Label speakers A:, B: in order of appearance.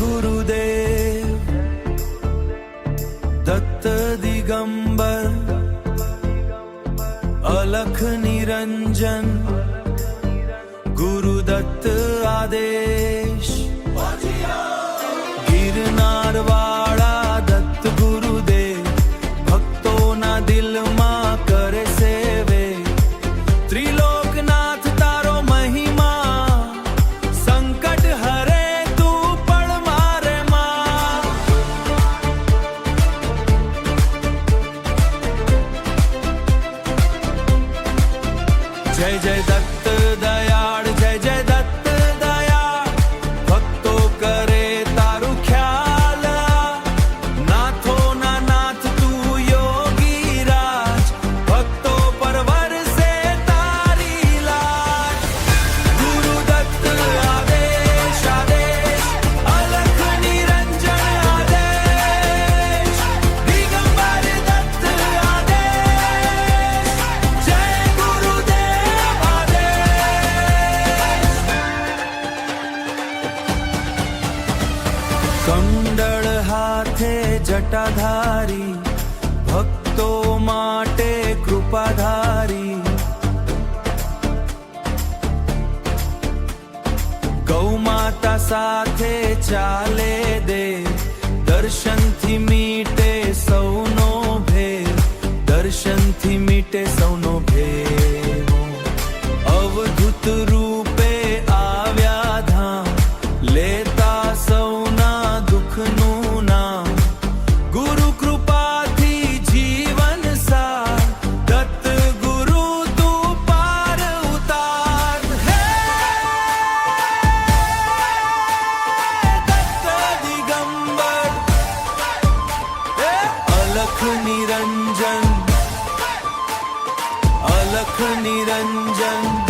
A: गुरुदेव दत्त दिगंबर अलख निरंजन गुरुदत्त आदेश गिरनार वाला दत्त गुरुदेव भक्तों दिल में करे सेवे त्रिलोकनाथ तारो महिमा संकट हरे तू पण मारे मां जय जय दत्त दयाळ जय जय दत्त दयाळ भक्तो करे तारू ख्याल नाथो ना नाथ तू योगी राज भक्तो पर वरसे तारी लाज गुरु दत्त आदेश आदेश अलख निरंजन आदेश दिगंबर दत्त आदेश जय गुरुदेव आदेश કંડળ હાથે જટાધારી ભક્તો માટે કૃપાધારી ગૌ માતા સાથે ચાલે દે દર્શનથી મીટે સૌનો ભેર દર્શનથી મીટે સૌનો ભેર અવધૂત રૂપે આવ્યા ધામ લેતા સૌના દુઃખનું નામ ગુરુ કૃપાથી જીવન સાર દત્ત ગુરુ તું પાર ઉતાર હે દત્ત દિગંબર અલખ નિરંજન અલખ નિરંજન